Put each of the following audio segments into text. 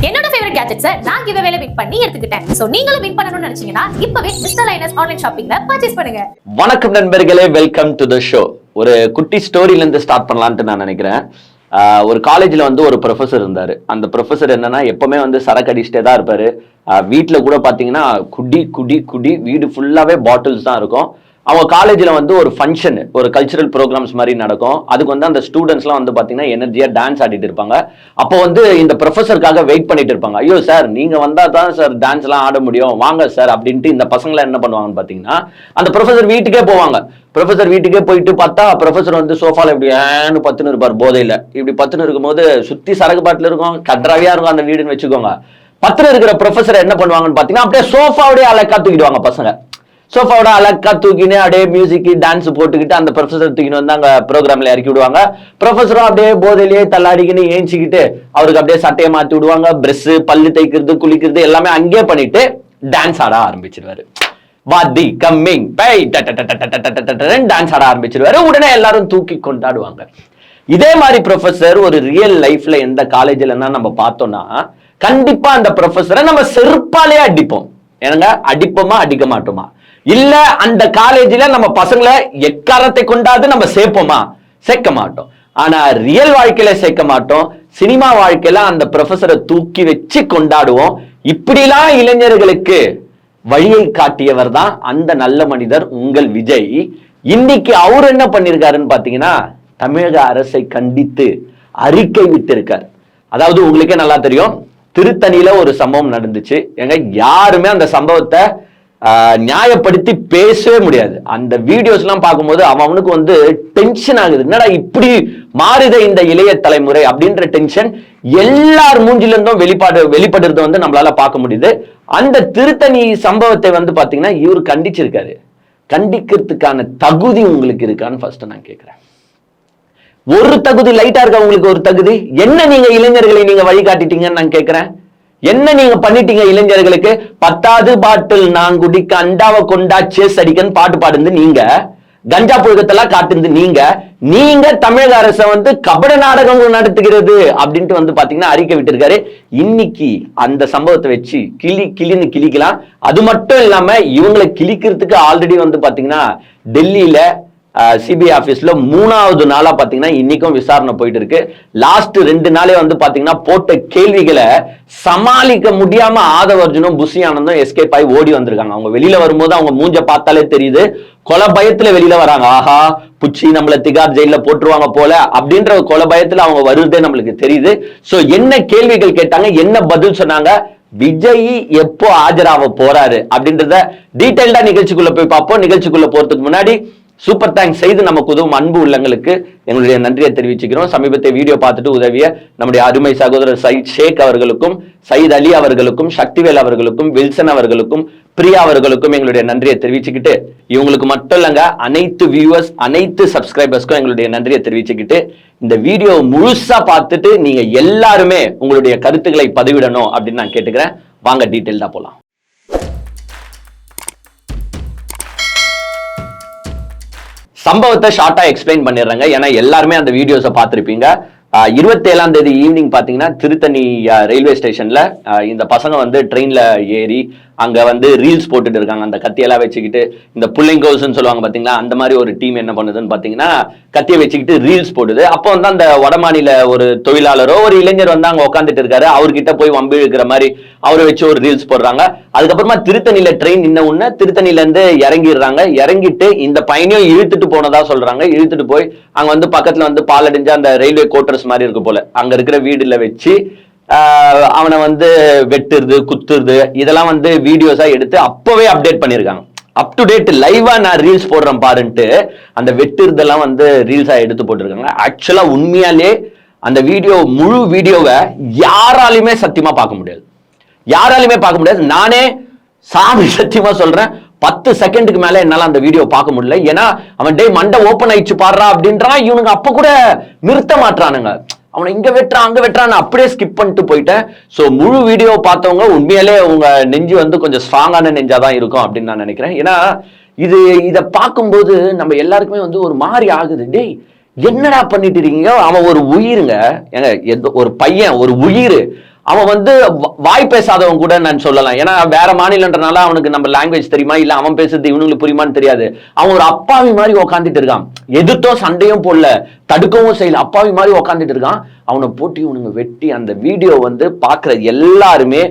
என்னோட ஃபேவரட் கேட்ஜெட்ஸை நான் கிவ்அவேல வின் பண்ணி எடுத்துக்கிட்டேன். சோ நீங்களும் வின் பண்ணணும்னு நினைச்சீங்கன்னா இப்பவே மிஸ்டர் லைனஸ் ஆன்லைன் ஷாப்பிங்ல பர்ச்சேஸ் பண்ணுங்க. வணக்கம் நண்பர்களே, வெல்கம் டு தி ஷோ. ஒரு குட்டி ஸ்டோரியில இருந்து ஸ்டார்ட் பண்ணலாம்னு நான் நினைக்கிறேன். ஒரு காலேஜ்ல வந்து ஒரு ப்ரொஃபசர் இருந்தாரு. அந்த ப்ரொஃபசர் என்னன்னா எப்பவுமே வந்து சரக்கு அடிச்சுட்டே தான் இருப்பாரு. வீட்டுல கூட பாத்தீங்கன்னா குடி குடி குடி வீடு ஃபுல்லாவே பாட்டில்ஸ் தான் இருக்கும். அவங்க காலேஜ்ல வந்து ஒரு ஃபங்க்ஷன், ஒரு கல்ச்சுரல் ப்ரோக்ராம்ஸ் மாதிரி நடக்கும். அதுக்கு வந்து அந்த ஸ்டூடெண்ட்ஸ்லாம் வந்து பாத்தீங்கன்னா எனர்ஜியா டான்ஸ் ஆடிட்டு இருப்பாங்க. அப்போ வந்து இந்த ப்ரொஃபசருக்காக வெயிட் பண்ணிட்டு இருப்பாங்க. ஐயோ சார், நீங்க வந்தா தான் சார் டான்ஸ் எல்லாம் ஆட முடியும், வாங்க சார் அப்படின்ட்டு இந்த பசங்களை என்ன பண்ணுவாங்கன்னு பாத்தீங்கன்னா அந்த ப்ரொஃபசர் வீட்டுக்கே போவாங்க. ப்ரொஃபசர் வீட்டுக்கே போயிட்டு பார்த்தா ப்ரொஃபசர் வந்து சோஃபால இப்படி ஏன்னு பத்துன்னு இருப்பார். போதையில இப்படி பத்துன்னு இருக்கும்போது சுத்தி சரக்கு பாட்டில் இருக்கும், கட்ராவியா இருக்கும் அந்த வீடுன்னு வச்சுக்கோங்க. பத்துல இருக்கிற ப்ரொஃபசர் என்ன பண்ணுவாங்கன்னு பாத்தீங்கன்னா அப்படியே சோஃபாவுடைய அழகா தூக்கிடுவாங்க பசங்க. சோஃபாவோட அழகா தூக்கின்னு அப்படியே மியூசிக் டான்ஸ் போட்டுக்கிட்டு அந்த ப்ரொஃபசர் தூக்கின்னு வந்து அங்க ப்ரோக்ராம்ல இறக்கி விடுவாங்க. ப்ரொஃபசரும் அப்படியே போதையிலேயே தள்ளாடிக்கின்னு ஏஞ்சிக்கிட்டு அவருக்கு அப்படியே சட்டையை மாத்தி விடுவாங்க. பிரஷ், பல்லு தேய்க்கிறது, குளிக்கிறது எல்லாமே அங்கேயே பண்ணிட்டு டான்ஸ் ஆட ஆரம்பிச்சிருவாரு. வாதி கம்மிங் பை டான்ஸ் ஆட ஆரம்பிச்சிருவாரு. உடனே எல்லாரும் தூக்கி கொண்டாடுவாங்க. இதே மாதிரி ப்ரொஃபசர் ஒரு ரியல் லைஃப்ல எந்த காலேஜ்ல நம்ம பார்த்தோம்னா கண்டிப்பா அந்த ப்ரொஃபசரை நம்ம செருப்பாலே அடிப்போம். ஏன்னா அடிப்போமா அடிக்க மாட்டோமா? இல்ல அந்த காலேஜ்ல நம்ம பசங்களை எக்காரத்தை கொண்டாது நம்ம சேர்ப்போமா? சேர்க்க மாட்டோம். ஆனா ரியல் வாழ்க்கையில சேர்க்க மாட்டோம். சினிமா வாழ்க்கையில அந்த ப்ரொஃபசரை தூக்கி வச்சு கொண்டாடுவோம். இப்படிலாம் இளைஞர்களுக்கு வழியை காட்டியவர் தான் அந்த நல்ல மனிதர் உங்கள் விஜய். இன்னைக்கு அவர் என்ன பண்ணிருக்காருன்னு பாத்தீங்கன்னா தமிழக அரசை கண்டித்து அறிக்கை விட்டிருக்கார். அதாவது உங்களுக்கே நல்லா தெரியும், திருத்தணியில ஒரு சம்பவம் நடந்துச்சு. எங்க யாருமே அந்த சம்பவத்தை நியாயப்படுத்தி பேசவே முடியாது. அந்த வீடியோஸ் எல்லாம் பார்க்கும்போது அவனுக்கு வந்து டென்ஷன் ஆகுது. என்னடா இப்படி மாறுத இந்த இளைய தலைமுறை அப்படின்ற டென்ஷன் எல்லார் மூஞ்சில இருந்தும் வெளிப்படுறது வந்து நம்மளால பார்க்க முடியுது. அந்த திருத்தணி சம்பவத்தை வந்து பாத்தீங்கன்னா இவர் கண்டிச்சிருக்காரு. கண்டிக்கிறதுக்கான தகுதி உங்களுக்கு இருக்கான்னு ஃபர்ஸ்ட் நான் கேட்கிறேன். ஒரு தகுதி லைட்டா இருக்கா உங்களுக்கு? ஒரு தகுதி என்ன? நீங்க இளைஞர்களை நீங்க வழிகாட்டிட்டீங்கன்னு நான் கேட்கிறேன். என்ன நீங்க பண்ணிட்டீங்க இளைஞர்களுக்கு? 10வது பாட்டில் நான் குடிக்க அண்டாவை கொண்டா சேஸ் அடிக்கன்னு பாட்டு பாடுந்து நீங்க, கஞ்சா புழக்கத்தெல்லாம் காட்டுந்து நீங்க தமிழக அரசை வந்து கபட நாடகம் நடத்துகிறது அப்படின்ட்டு வந்து பாத்தீங்கன்னா அறிக்கை விட்டுருக்காரு. இன்னைக்கு அந்த சம்பவத்தை வச்சு கிளின்னு கிளிக்கலாம். அது மட்டும் இல்லாம இவங்களை கிளிக்கிறதுக்கு ஆல்ரெடி வந்து பாத்தீங்கன்னா டெல்லியில சிபிஐ ஆபீஸ்ல 3வது நாளா பாத்தீங்கன்னா இன்னைக்கும் விசாரணை போயிட்டு இருக்கு. லாஸ்ட் 2 நாளே வந்து பாத்தீங்கன்னா போட்ட கேள்விகளை சமாளிக்க முடியாம ஆதவர்ஜுனும் புஷி ஆனந்தும் எஸ்கேப் ஆகி ஓடி வந்திருக்காங்க. அவங்க வெளியில வரும்போது அவங்க மூஞ்ச பார்த்தாலே தெரியுது, கொலை பயத்துல வெளியில வராங்க. ஆஹா, புச்சி நம்மள திகார் ஜெயில போட்டுருவாங்க போல அப்படின்ற கொலை பயத்துல அவங்க வருதே நம்மளுக்கு தெரியுது. சோ என்ன கேள்விகள் கேட்டாங்க, என்ன பதில் சொன்னாங்க, விஜய் எப்போ ஆஜராக போறாரு அப்படின்றத டீடைல்டா நிகழ்ச்சிக்குள்ள போய் பார்ப்போம். நிகழ்ச்சிக்குள்ள போறதுக்கு முன்னாடி சூப்பர் தேங்க்ஸ் செய்து நமக்கு உதவும் அன்பு உள்ளங்களுக்கு எங்களுடைய நன்றியை தெரிவிச்சுக்கிறோம். சமீபத்தை வீடியோ பார்த்துட்டு உதவிய நம்முடைய அருமை சகோதரர் சயித் ஷேக் அவர்களுக்கும், சயித் அலி அவர்களுக்கும், சக்திவேல் அவர்களுக்கும், வில்சன் அவர்களுக்கும், பிரியா அவர்களுக்கும் எங்களுடைய நன்றியை தெரிவிச்சுக்கிட்டு, இவங்களுக்கு மட்டும் இல்லைங்க அனைத்து வியூவர்ஸ், அனைத்து சப்ஸ்கிரைபர்ஸ்க்கும் எங்களுடைய நன்றியை தெரிவிச்சுக்கிட்டு, இந்த வீடியோ முழுசா பார்த்துட்டு நீங்க எல்லாருமே உங்களுடைய கருத்துக்களை பதிவிடணும் அப்படின்னு நான் கேட்டுக்கிறேன். வாங்க டீட்டெயில்டா போலாம். சம்பவத்தை ஷார்ட்டா எக்ஸ்பிளைன் பண்ணிடுறாங்க. ஏன்னா எல்லாருமே அந்த வீடியோஸை பார்த்துருப்பீங்க. 27ஆம் தேதி ஈவினிங் பாத்தீங்கன்னா திருத்தணி ரயில்வே ஸ்டேஷன்ல இந்த பசங்க வந்து ட்ரெயின்ல ஏறி அங்க வந்து ரீல்ஸ் போட்டுட்டு இருக்காங்க. அந்த கத்தியெல்லாம் வச்சுக்கிட்டு இந்த புல்லிங்கோஸ்ன்னு சொல்லுவாங்க பாத்தீங்களா, அந்த மாதிரி ஒரு டீம் என்ன பண்ணுதுன்னு பாத்தீங்கன்னா கத்தியை வச்சுக்கிட்டு ரீல்ஸ் போடுது. அப்போ வந்து அந்த வடமாநில ஒரு தொழிலாளரோ ஒரு இளைஞர் வந்து அங்க உட்காந்துட்டு இருக்காரு. அவர்கிட்ட போய் வம்பு இழுக்கிற மாதிரி அவரை வச்சு ஒரு ரீல்ஸ் போடுறாங்க. அதுக்கப்புறமா திருத்தணியில ட்ரெயின் நின்ன உடனே திருத்தணில இருந்து இறங்கிடுறாங்க. இறங்கிட்டு இந்த பையனையும் இழுத்துட்டு போனதா சொல்றாங்க. இழுத்துட்டு போய் அங்க வந்து பக்கத்துல வந்து பாலடைஞ்ச அந்த ரயில்வே குவார்டர்ஸ் மாதிரி இருக்கு போல, அங்க இருக்கிற வீடுல வச்சு அவனை வந்து வெட்டுறது, குத்துறது, இதெல்லாம் வந்து வீடியோஸா எடுத்து அப்பவே அப்டேட் பண்ணிருக்காங்க. அப் டு டேட் லைவா நான் ரீல்ஸ் போடுறேன் பாருன்ட்டு அந்த வெட்டுறதெல்லாம் வந்து ரீல்ஸா எடுத்து போட்டிருக்காங்க. ஆக்சுவலா உண்மையாலே அந்த வீடியோ, முழு வீடியோவை யாராலையுமே சத்தியமா பார்க்க முடியாது. யாராலுமே பார்க்க முடியாது. நானே சாமி சத்தியமா சொல்றேன், 10 செகண்டுக்கு மேல என்னால அந்த வீடியோ பார்க்க முடியல. ஏன்னா அவன் டே மண்டை ஓப்பன் ஆயிடுச்சு பாடுறா அப்படின்றான். இவனுங்க அப்ப கூட நிறுத்த மாட்டானுங்க. அவனை இங்க வெட்டுறான் அங்க வெட்டுறான், அப்படியே ஸ்கிப் பண்ணிட்டு போயிட்டேன். ஸோ முழு வீடியோ பார்த்தவங்க உண்மையாலே உங்க நெஞ்சு வந்து கொஞ்சம் ஸ்ட்ராங்கான நெஞ்சாதான் இருக்கும் அப்படின்னு நான் நினைக்கிறேன். ஏன்னா இதை பார்க்கும்போது நம்ம எல்லாருக்குமே வந்து ஒரு மாதிரி ஆகுது. டேய் என்னடா பண்ணிட்டு இருக்கீங்க, அவன் ஒரு உயிருங்க, ஏங்க ஒரு பையன் ஒரு உயிர், அவன் வந்து வாய் பேசாதவன் கூட நான் சொல்லலாம். ஏன்னா வேற மாநிலன்றனால அவனுக்கு நம்ம லாங்குவேஜ் தெரியுமா இல்ல அவன் பேசுறது இவனுங்களுக்கு புரியுமான்னு தெரியாது. அவன் ஒரு அப்பாவி மாதிரி உக்காந்துட்டு இருக்கான், எதிர்த்தோம் சண்டையும் போடல, தடுக்கவும் செய்யல, அப்பாவி மாதிரி உக்காந்துட்டு இருக்கான். அவனை போட்டு இவனுங்க வெட்டி அந்த வீடியோ வந்து பாக்குற எல்லாருமே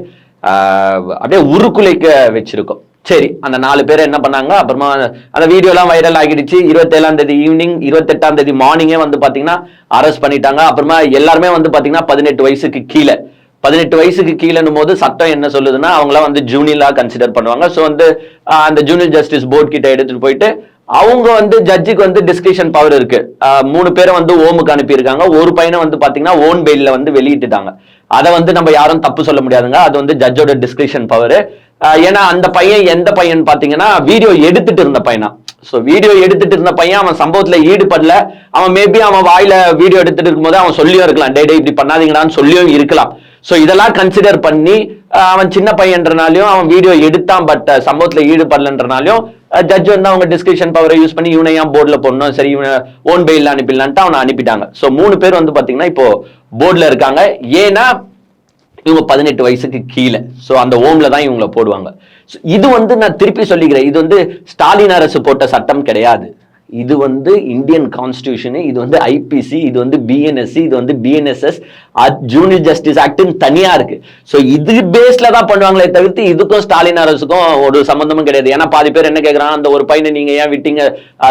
அப்படியே உருக்குலைக்க வச்சிருக்கோம். சரி, அந்த 4 பேர் என்ன பண்ணாங்க, அப்புறமா அந்த வீடியோ எல்லாம் வைரல் ஆகிடுச்சு. 27ஆம் தேதி ஈவினிங், 28ஆம் தேதி மார்னிங்கே வந்து பாத்தீங்கன்னா அரெஸ்ட் பண்ணிட்டாங்க. அப்புறமா எல்லாருமே வந்து பாத்தீங்கன்னா 18 வயசுக்கு கீழே, 18 வயசுக்கு கீழேன்னும் போது சட்டம் என்ன சொல்லுதுன்னா அவங்களாம் வந்து ஜூனியரா கன்சிடர் பண்ணுவாங்க. ஸோ வந்து அந்த ஜூனியர் ஜஸ்டிஸ் போர்ட் கிட்ட எடுத்துட்டு போயிட்டு அவங்க வந்து ஜட்ஜுக்கு வந்து டிஸ்கிரிஷன் பவர் இருக்கு. 3 பேரை வந்து ஓமுக்கு அனுப்பியிருக்காங்க. ஒரு பையனை வந்து பாத்தீங்கன்னா ஓன் பெயில்ல வந்து வெளியிட்டுட்டாங்க. அதை வந்து நம்ம யாரும் தப்பு சொல்ல முடியாதுங்க, அது வந்து ஜட்ஜோட டிஸ்கிரிஷன் பவர். ஏன்னா அந்த பையன் எந்த பையன் பாத்தீங்கன்னா வீடியோ எடுத்துட்டு இருந்த பையனா. சோ வீடியோ எடுத்துட்டு இருந்த பையன் அவன் சம்பவத்துல ஈடுபடல. அவன் மேபி அவன் வாயில வீடியோ எடுத்துட்டு இருக்கும்போது அவன் சொல்லியும் இருக்கலாம், டே இப்படி பண்ணாதீங்கடான்னு சொல்லியும் இருக்கலாம். சோ இதெல்லாம் கன்சிடர் பண்ணி அவன் சின்ன பையன்றனாலையும் அவன் வீடியோ எடுத்தான் பட் சம்பவத்துல ஈடுபடலன்றனாலையும் ஜட்ஜ் வந்து அவங்க டிஸ்கிரிப்ஷன் பவரை யூஸ் பண்ணி இவனை ஏன் போர்டில் போடணும், சரி இவனை ஓன் பெயில அனுப்பிடலான்ட்டு அவனை அனுப்பிட்டாங்க. ஸோ 3 பேர் வந்து பாத்தீங்கன்னா இப்போ போர்டில் இருக்காங்க. ஏன்னா இவங்க 18 வயசுக்கு கீழே, ஸோ அந்த ஓம்ல தான் இவங்களை போடுவாங்க. இது வந்து நான் திருப்பி சொல்லிக்கிறேன், இது வந்து ஸ்டாலின் அரசு போட்ட சட்டம் கிடையாது. இது வந்து இந்தியன் கான்ஸ்டிடியூஷன், இது வந்து ஐபிசி, இது வந்து பிஎன்எஸ்சி, இது வந்து பிஎன்எஸ்எஸ், ஜூனியர் ஜஸ்டிஸ் ஆக்ட்னு தனியா இருக்கு. ஸோ இது பேஸ்ல தான் பண்ணுவாங்களே தவிர்த்து இதுக்கும் ஸ்டாலின் அரசுக்கும் ஒரு சம்பந்தமும் கிடையாது. ஏன்னா பாதி பேர் என்ன கேட்கறாங்க, அந்த ஒரு பையனை நீங்க ஏன் விட்டீங்க,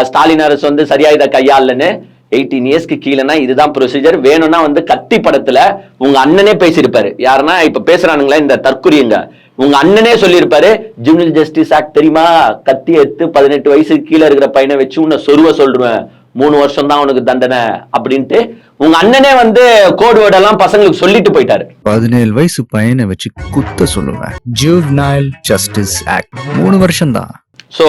ஸ்டாலின் அரசு வந்து சரியா இதை கையாளன்னு. 18 இயர்ஸ்க்கு கீழேனா இதுதான் ப்ரொசீஜர். வேணும்னா வந்து கத்தி படத்துல உங்க அண்ணனே பேசியிருப்பாரு, யாருன்னா இப்ப பேசுறானுங்களா இந்த தற்குறியங்க, உங்க அண்ணனே சொல்லியிருப்பாரு, ஜூனியர் ஜஸ்டிஸ் ஆக்ட் தெரியுமா, கத்தி எடுத்து 18 வயசுக்கு கீழே இருக்கிற பையனை வச்சு உன்னை சொருவ சொல்றேன், 3 வருஷம் தான் உனக்கு தண்டனை அப்படின்ட்டு உங்க அண்ணனே வந்து கோட் வேர்ட் எல்லாம் பசங்களுக்கு சொல்லிட்டு போயிட்டாரு. 17 வயசு பையனை வச்சு குத்த சொல்லுவேன். ஜூவனைல் ஜஸ்டிஸ் ஆக்ட் 3 வருஷம் தான். சோ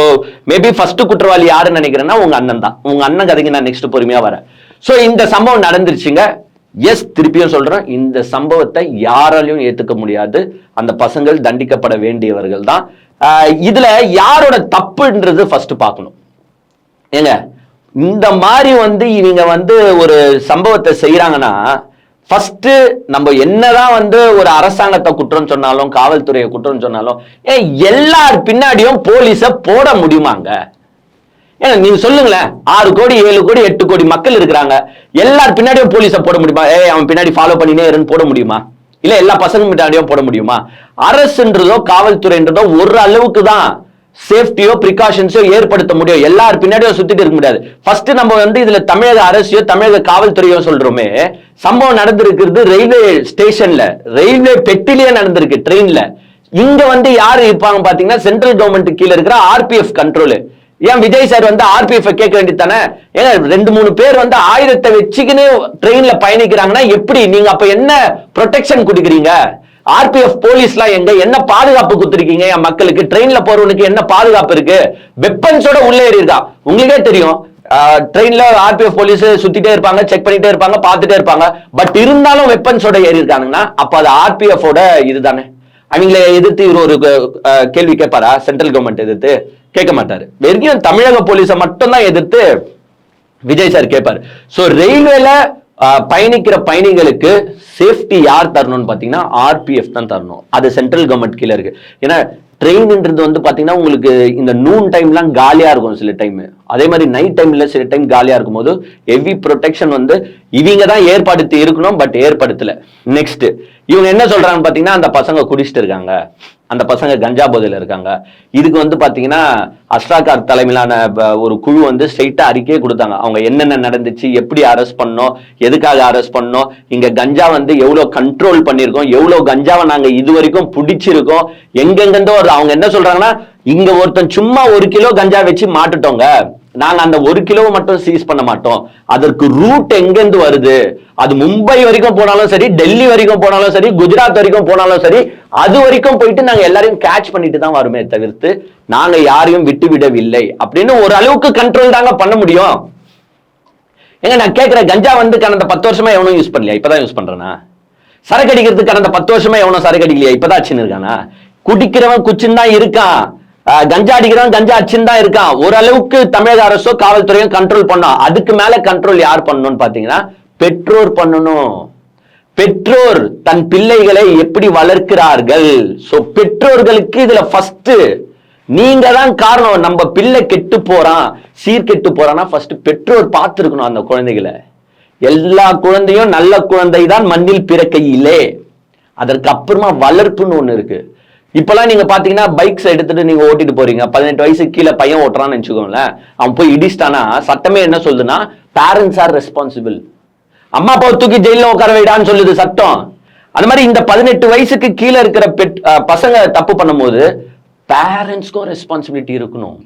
மேபி ஃபர்ஸ்ட் குற்றவாளி யாருன்னு நினைக்கிறேன்னா உங்க அண்ணன் தான். உங்க அண்ணன் கதைக்கு நான் நெக்ஸ்ட் பொறுமையா வரேன். சோ இந்த சம்பவம் நடந்துருச்சுங்க. எஸ், திருப்பியும் சொல்றேன், இந்த சம்பவத்தை யாராலையும் ஏத்துக்க முடியாது. அந்த பசங்கள் தண்டிக்கப்பட வேண்டியவர்கள் தான். இதுல யாரோட தப்புன்றது ஃபர்ஸ்ட் பார்க்கணும். ஏங்க இந்த மாதிரி வந்து இவங்க வந்து ஒரு சம்பவத்தை செய்யறாங்கன்னா ஃபர்ஸ்ட் நம்ம என்னதான் வந்து ஒரு அரசாங்கத்தை குற்றம் சொன்னாலும் காவல்துறையை குற்றம் சொன்னாலும் எல்லார் பின்னாடியும் போலீஸ போட முடியுமாங்க? ஏன்னா நீங்க சொல்லுங்களேன், 6 கோடி 7 கோடி 8 கோடி மக்கள் இருக்கிறாங்க, எல்லார் பின்னாடியும் போலீஸ போட முடியுமா? அவன் பின்னாடி ஃபாலோ பண்ணினே இருன்னு போட முடியுமா? இல்ல எல்லா பசங்க பின்னாடியும் போட முடியுமா? அரசுன்றதோ காவல்துறைன்றதோ ஒரு அளவுக்கு தான் சேஃப்டியோ பிரிகாஷன்ஸோ ஏற்படுத்த முடியும். எல்லார் பின்னாடியும் சுத்திட்டு இருக்க முடியாது. ஃபர்ஸ்ட் நம்ம வந்து இதுல தமிழக அரசியோ தமிழக காவல்துறையோ சொல்றோமே, சம்பவம் நடந்திருக்கிறது ரயில்வே ஸ்டேஷன்ல, ரயில்வே பெட்டிலேயே நடந்திருக்கு, ட்ரெயின்ல. இங்க வந்து யாரு இருப்பாங்க பாத்தீங்கன்னா சென்ட்ரல் கவர்மெண்ட் கீழே இருக்கிற ஆர்பிஎஃப் கண்ட்ரோல். ஏன் விஜய் சார் வந்து ஆர்பிஎஃப் கேட்க வேண்டியதானே? ஏன்னா 2-3 பேர் வந்து ஆயுதத்தை வச்சுக்கின்னு ட்ரெயின்ல பயணிக்கிறாங்கன்னா எப்படி நீங்க அப்ப என்ன ப்ரொடெக்ஷன் கொடுக்குறீங்க? ஆர்பிஎஃப் போலீஸ்லாம் எங்க என்ன பாதுகாப்பு கொடுத்துருக்கீங்க? என் மக்களுக்கு ட்ரெயின்ல போறவனுக்கு என்ன பாதுகாப்பு இருக்கு? வெப்பன்ஸோட உள்ளே ஏறி இருக்கா, உங்களுக்கே தெரியும். ட்ரெயின்ல ஆர்பிஎஃப் போலீஸ் சுத்திட்டே இருப்பாங்க, செக் பண்ணிட்டே இருப்பாங்க, பார்த்துட்டே இருப்பாங்க. பட் இருந்தாலும் வெப்பன்ஸோட ஏறி இருக்காங்கன்னா அப்ப அது ஆர்பிஎஃப் ஓட இதுதானே. அவங்களை எதிர்த்து இவர் ஒரு கேள்வி கேட்பாரா? சென்ட்ரல் கவர்மெண்ட் எதிர்த்து கேட்க மாட்டாரு. வெறும் தமிழக போலீஸை மட்டும் தான் எதிர்த்து விஜய் சார் கேட்பாரு. சோ ரயில்வேல பயணிக்கிற பயணிகளுக்கு சேஃப்டி யார் தரணும்னு பாத்தீங்கன்னா ஆர்பிஎஃப் தான் தரணும். அது சென்ட்ரல் கவர்மெண்ட் கீழே இருக்கு. ஏன்னா ட்ரெயின்ன்றது வந்து பாத்தீங்கன்னா உங்களுக்கு இந்த நூன் டைம்லாம் காலியா இருக்கும் சில டைம், அதே மாதிரி நைட் டைம்ல சில டைம் காலியா இருக்கும் போது ஹெவி ப்ரொடெக்ஷன் வந்து இவங்க தான் ஏற்படுத்தி இருக்கணும், பட் ஏற்படுத்தல. நெக்ஸ்ட் இவங்க என்ன சொல்றாங்க பாத்தீங்கன்னா, அந்த பசங்க குடிச்சிட்டு இருக்காங்க, அந்த பசங்க கஞ்சா போதையில இருக்காங்க. இதுக்கு வந்து பாத்தீங்கன்னா அஸ்ராகார் தலைமையிலான ஒரு குழு வந்து ஸ்ட்ரைட்டா அறிக்கையே கொடுத்தாங்க. அவங்க என்னென்ன நடந்துச்சு, எப்படி அரெஸ்ட் பண்ணோம், எதுக்காக அரெஸ்ட் பண்ணோம், இங்க கஞ்சா வந்து எவ்வளவு கண்ட்ரோல் பண்ணிருக்கோம், எவ்வளவு கஞ்சாவை நாங்க இது வரைக்கும் பிடிச்சிருக்கோம், எங்கெங்கிருந்தோ அவங்க என்ன சொல்றாங்கன்னா, இங்க ஒருத்தன் சும்மா 1 கிலோ கஞ்சா வச்சு மாட்டுட்டோங்க, நாங்க அந்த 1 கிலோவை மட்டும் சீஸ் பண்ண மாட்டோம், அதற்கு ரூட் எங்கிருந்து வருது, அது மும்பை வரைக்கும் போனாலும் சரி, டெல்லி வரைக்கும் போனாலும் சரி, குஜராத் வரைக்கும் போனாலும் சரி, அது வரைக்கும் போயிட்டு நாங்க எல்லாரையும் கேட்ச் பண்ணிட்டு தான் வருமே தவிர்த்து நாங்க யாரையும் விட்டு விடவில்லை அப்படின்னு ஒரு அளவுக்கு கண்ட்ரோல் தாங்க பண்ண முடியும். ஏங்க நான் கேட்கிறேன், கஞ்சா வந்து கடந்த 10 வருஷமா எவனும் யூஸ் பண்ணலையா? இப்பதான் யூஸ் பண்றானா? சரக்கு அடிக்கிறதுக்கு கடந்த 10 வருஷமா எவனும் சரக்கு அடிக்கலையா? இப்பதான் அச்சுன்னு இருக்கானா? குடிக்கிறவன் குச்சின்னு தான் இருக்கான். கஞ்சா அடிக்கிறான், கஞ்சா அடிச்சுன்னு தான் இருக்கான். ஓரளவுக்கு தமிழக அரசோ காவல்துறையும் கண்ட்ரோல் பண்ணோம். அதுக்கு மேல கண்ட்ரோல் யார் பண்ணணும்னு பாத்தீங்கன்னா பெற்றோர் பண்ணணும். பெற்றோர் தன் பிள்ளைகளை எப்படி வளர்க்கிறார்கள். சோ பெற்றோர்களுக்கு இதுல ஃபர்ஸ்ட் நீங்க தான் காரணம். நம்ம பிள்ளை கெட்டு போறான், சீர்கெட்டு போறான்னா ஃபர்ஸ்ட் பெற்றோர் பார்த்திருக்கணும் அந்த குழந்தைகளை. எல்லா குழந்தையும் நல்ல குழந்தை தான் மண்ணில் பிறக்கையிலே. அதற்கு அப்புறமா வளர்ப்புன்னு ஒண்ணு இருக்கு. இப்பெல்லாம் நீங்க பாத்தீங்கன்னா பைக்ஸ் எடுத்துட்டு நீங்க ஓட்டிட்டு போறீங்க, 18 வயசுக்கு கீழே பையன் ஓட்டுறான்னு வச்சுக்கோங்களேன், அவன் போய் இடிச்சிட்டானா சட்டமே என்ன சொல்லுதுன்னா பேரண்ட்ஸ் ஆர் ரெஸ்பான்சிபிள். அம்மா அப்பா தூக்கி ஜெயில உட்கார வைடான்னு சொல்லுது சட்டம். அந்த மாதிரி இந்த 18 வயசுக்கு கீழே இருக்கிற பசங்க தப்பு பண்ணும்போது பேரண்ட்ஸ்க்கும் ரெஸ்பான்சிபிலிட்டி இருக்கணும்.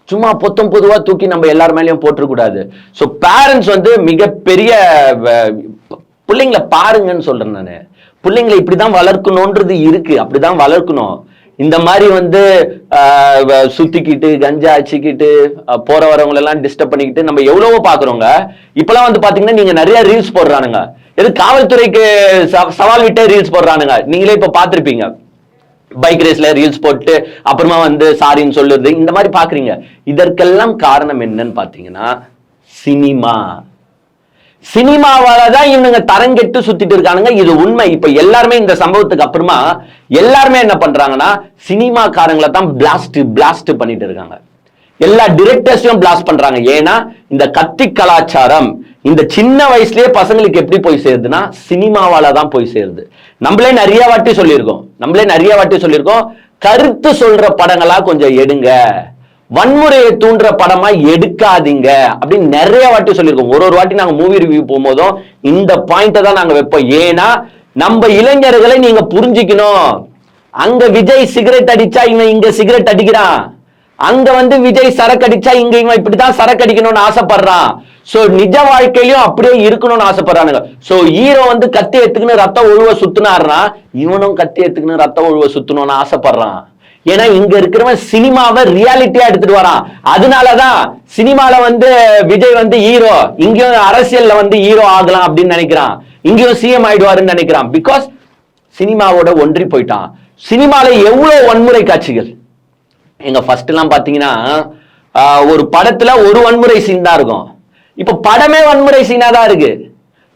சும்மா பொதுவா தூக்கி நம்ம எல்லார் மேலயும் போட்டுக்கூடாது. ஸோ பேரண்ட்ஸ் வந்து மிகப்பெரிய பிள்ளைங்களை பாருங்கன்னு சொல்றேன் நானு. பிள்ளைங்களை இப்படிதான் வளர்க்கணும்ன்றது இருக்கு, அப்படிதான் வளர்க்கணும். இந்த மாதிரி வந்து சுத்திக்கிட்டு கஞ்சா அடிச்சுக்கிட்டு போற வரவங்க எல்லாம் டிஸ்டர்ப் பண்ணிக்கிட்டு நம்ம எவ்வளவோ பாக்குறோங்க. இப்பெல்லாம் வந்து பாத்தீங்கன்னா நீங்க நிறைய ரீல்ஸ் போடுறானுங்க, எது காவல்துறைக்கு சவால் விட்டே ரீல்ஸ் போடுறானுங்க. நீங்களே இப்ப பாத்திருப்பீங்க, பைக் ரேஸ்ல ரீல்ஸ் போட்டு அப்புறமா வந்து சாரின்னு சொல்லுறது, இந்த மாதிரி பாக்குறீங்க. இதற்கெல்லாம் காரணம் என்னன்னு பாத்தீங்கன்னா சினிமா. சினிமாவால தான் இவனுங்க தரங்கெட்டு சுத்திட்டு இருக்கானுங்க. இது உண்மை. இப்ப எல்லாருமே இந்த சம்பவத்துக்கு அப்புறமா எல்லாருமே என்ன பண்றாங்கன்னா சினிமாக்காரங்களை தான் பிளாஸ்ட் பண்ணிட்டு இருக்காங்க. எல்லா டிரெக்டர்ஸையும் பிளாஸ்ட் பண்றாங்க. ஏன்னா இந்த கத்தி கலாச்சாரம் இந்த சின்ன வயசுலயே பசங்களுக்கு எப்படி போய் சேருதுன்னா சினிமாவால தான் போய் சேருது. நம்மளே நிறைய வாட்டி சொல்லியிருக்கோம், கருத்து சொல்ற படங்களா கொஞ்சம் எடுங்க, வன்முறையை தூண்டுற படமா எடுக்காதீங்க அப்படின்னு நிறைய வாட்டி சொல்லியிருக்கோம். ஒரு வாட்டி நாங்க மூவி ரிவ்யூ போகும்போதும் இந்த பாயிண்ட தான் நாங்க வைப்போம். ஏன்னா நம்ம இளைஞர்களை நீங்க புரிஞ்சுக்கணும். அங்க விஜய் சிகரெட் அடிச்சா இவன் இங்க சிகரெட் அடிக்கிறான், அங்க வந்து விஜய் சரக்கு அடிச்சா இங்க இவன் இப்படிதான் சரக்கு அடிக்கணும்னு ஆசைப்படுறான். சோ நிஜ வாழ்க்கையிலயும் அப்படியே இருக்கணும்னு ஆசைப்படுறானுங்க. சோ ஹீரோ வந்து கத்தி எடுத்துக்கின்னு ரத்த ஒழுவ சுத்தினாருன்னா இவனும் கத்தி எடுத்துக்கின்னு ரத்த ஒழுவ சுத்தணும்னு ஆசைப்படுறான். ஏன்னா இங்க இருக்கிறவன் சினிமாவை ரியாலிட்டியா எடுத்துட்டு வரான். அதனாலதான் சினிமால வந்து விஜய் வந்து ஹீரோ, இங்கேயும் அரசியல்ல வந்து ஹீரோ ஆகலாம் அப்படின்னு நினைக்கிறான், இங்கேயும் சிஎம் ஆயிடுவாருன்னு நினைக்கிறான். பிகாஸ் சினிமாவோட ஒன்றி போயிட்டான். சினிமால எவ்வளவு வன்முறை காட்சிகள். எங்க ஃபர்ஸ்ட் எல்லாம் பாத்தீங்கன்னா ஒரு படத்துல ஒரு வன்முறை சீன் தான் இருக்கும். இப்ப படமே வன்முறை சீனா தான் இருக்கு,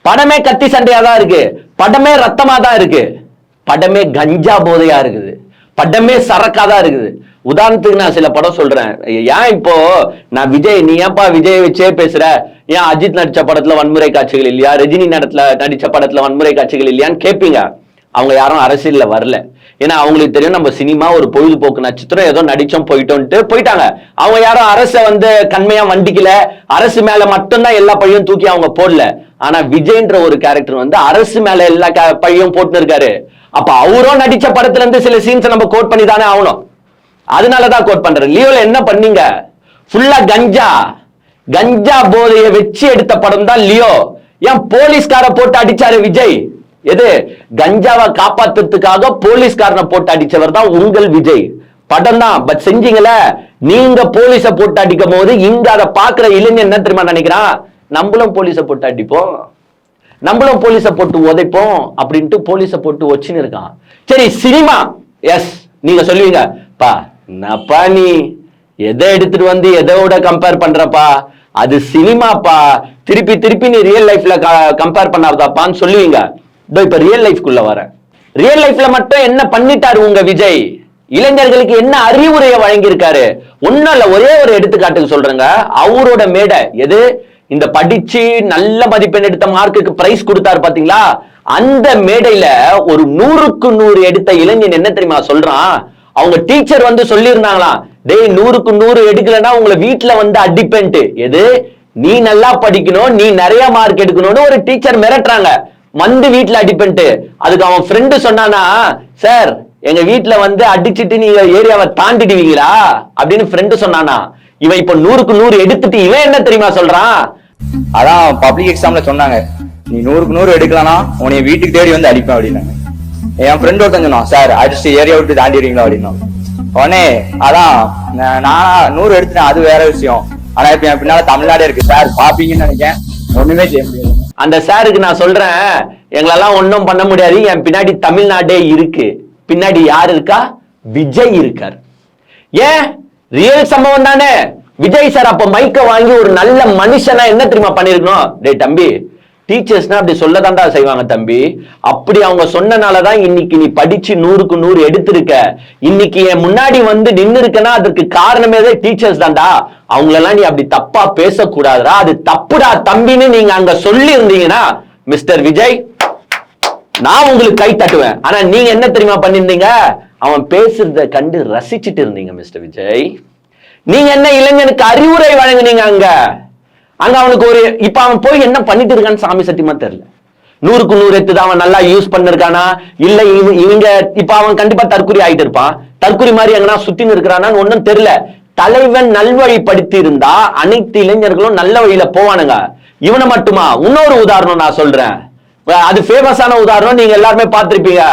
படமே கத்தி சண்டையா தான் இருக்கு, படமே ரத்தமா தான் இருக்கு, படமே கஞ்சா போதையா இருக்குது, படமே சரக்காதான் இருக்குது. உதாரணத்துக்கு நான் சில படம் சொல்றேன். ஏன் இப்போ நான் விஜய், நீ ஏன்பா விஜய் வச்சே பேசுற, ஏன் அஜித் நடிச்ச படத்துல வன்முறை காட்சிகள் இல்லையா, ரஜினி நடிச்ச படத்துல வன்முறை காட்சிகள் இல்லையான்னு கேட்பீங்க. அவங்க யாரும் அரசியல்ல வரல. ஏன்னா அவங்களுக்கு தெரியும் நம்ம சினிமா ஒரு பொழுதுபோக்கு நட்சத்திரம், ஏதோ நடிச்சோம் போயிட்டோன்ட்டு போயிட்டாங்க. அவங்க யாரும் அரச வந்து கண்மையா வண்டிக்கல, அரசு மேல மட்டும்தான் எல்லா பழியும் தூக்கி அவங்க போடல. ஆனா விஜய்ன்ற ஒரு கேரக்டர் வந்து அரசு மேல எல்லா பழியும் போட்டுன்னு இருக்காரு. அப்ப அவரும் நடிச்ச படத்துல இருந்து சில சீன்ஸ் நம்ம கோட் பண்ணி தானே ஆகணும். அதனாலதான் கோட் பண்றேன். லியோல என்ன பண்ணீங்க, ஃபுல்லா கஞ்சா போதைய வச்சு எடுத்த படம் தான் லியோ. ஏன் போலீஸ்கார போட்டு அடிச்சாரு விஜய்? எது கஞ்சாவை காப்பாத்துறதுக்காக போலீஸ்காரனை போட்டு அடிச்சவர் தான் உங்கள் விஜய். படம் தான், பட் செஞ்சீங்கல நீங்க போலீஸ போட்டு அடிக்கும் போது இங்க அதை பாக்குற இளைஞன் என்ன தெரியுமா நினைக்கிறான், நம்மளும் போலீஸ போட்டு அடிப்போம், நம்மளும் போலீஸ போட்டு உதைப்போம் அப்படின்ட்டு போலீஸ போட்டு வச்சுன்னு இருக்கான். சரி சினிமா, எஸ் நீங்க சொல்லுவீங்க பா என்னப்பா நீ எதை எடுத்துட்டு வந்து எதோட கம்பேர் பண்றப்பா, அது சினிமாப்பா, திருப்பி நீ ரியல் லைஃப்ல கம்பேர் பண்ணாதாப்பான்னு சொல்லுவீங்க. இப்ப ரியல் லைஃப்குள்ள வர, ரியல் லைஃப்ல மட்டும் என்ன பண்ணிட்டாரு உங்க விஜய், இளைஞர்களுக்கு என்ன அறிவுரையை வழங்கியிருக்காரு? ஒன்னும் இல்ல, ஒரே ஒரு எடுத்துக்காட்டுக்கு சொல்றேங்க. அவரோட மேடை எது, இந்த படிச்சு நல்ல மதிப்பெண் எடுத்த மார்க்குக்கு பிரைஸ் கொடுத்தாரு பாத்தீங்களா, அந்த மேடையில ஒரு 100க்கு 100 எடுத்த இளைஞன் என்ன தெரியுமா சொல்றான், அவங்க டீச்சர் வந்து சொல்லி இருந்தாங்களாம், டேய் 100க்கு 100 எடுக்கலன்னா உங்களை வீட்டுல வந்து அடிப்பேன்ட்டு. எது, நீ நல்லா படிக்கணும், நீ நிறைய மார்க் எடுக்கணும்னு ஒரு டீச்சர் மிரட்டுறாங்க, வந்து வீட்டுல அடிப்பேன்ட்டு. அதுக்கு அவன் ஃப்ரெண்டு சொன்னானா, சார் எங்க வீட்டுல வந்து அடிச்சுட்டு நீங்க ஏரியாவை தாண்டிடுவீங்களா அப்படின்னு ஃப்ரெண்டு சொன்னானா. இவன் இப்ப 100க்கு 100 எடுத்துட்டு இவன் என்ன தெரியுமா சொல்றான், அதான் பப்ளிக் எக்ஸாம்ல சொன்னாங்க, நீ 100க்கு 100 எடுக்கலாம்னா உன்னை வீட்டுக்கு தேடி வந்து அடிப்பேன் அப்படின்னாங்க. என் ஃப்ரெண்ட் ஒருத்தன் சொன்னான், சார் அடிச்சு ஏரியா விட்டு தாண்டிடுவீங்களா அப்படின்னா. உடனே அதான் நான் 100 எடுத்துட்டேன், அது வேற விஷயம், ஆனா இப்ப என் பின்னால தமிழ்நாடே இருக்கு சார், பாப்பீங்கன்னு நினைக்கிறேன், ஒண்ணுமே செய்ய முடியாது. அந்த சாருக்கு நான் சொல்றேன், எங்களெல்லாம் ஒன்னும் பண்ண முடியாது, என் பின்னாடி தமிழ்நாடே இருக்கு. பின்னாடி யாரு இருக்கா, விஜய் இருக்கார். ஏன் ரியல் சம்பவம் தானே. விஜய் சார் அப்ப மைக்க வாங்கி ஒரு நல்ல மனுஷனா என்ன தெரியுமா பண்ணிருக்கணும், டேய் தம்பி டீச்சர்ஸ்னா அப்படி சொல்லதான்டா செய்வாங்க தம்பி, அப்படி அவங்க சொன்னனாலதான் இன்னைக்கு நீ படிச்சு 100க்கு 100 எடுத்திருக்க, இன்னைக்கு என் முன்னாடி வந்து நின்னு இருக்கனா அதுக்கு காரணமே டீச்சர்ஸ் தான்டா, அவங்களெல்லாம் நீ அப்படி தப்பா பேசக்கூடாதுடா, அது தப்புடா தம்பின்னு நீங்க அங்க சொல்லி இருந்தீங்கன்னா மிஸ்டர் விஜய் நான் உங்களுக்கு கை தட்டுவேன். ஆனா நீங்க என்ன தெரியுமா பண்ணிருந்தீங்க, அவன் பேசுறத கண்டு ரசிச்சுட்டு இருந்தீங்க மிஸ்டர் விஜய். நீங்க என்ன இளைஞனுக்கு அறிவுரை வழங்குனீங்க அங்க அவனுக்கு ஒரு இப்ப அவன் போய் என்ன பண்ணிட்டு இருக்கான்னு சாமி சத்தியமா தெரியல. 100க்கு 100 எடுத்து அவன் நல்லா யூஸ் பண்ணிருக்கானா இல்ல இவங்க இப்ப அவன் கண்டிப்பா தற்குறி ஆயிட்டு இருப்பான், தற்குறி மாதிரி எங்கன்னா சுத்தின்னு இருக்கிறானான்னு ஒன்னும் தெரியல. தலைவன் நல்வழிப்படுத்தி இருந்தா அனைத்து இளைஞர்களும் நல்ல வழியில போவானுங்க. இவனை மட்டுமா? இன்னொரு உதாரணம் நான் சொல்றேன், அது ஃபேமஸான உதாரணம், நீங்க எல்லாருமே பார்த்திருப்பீங்க.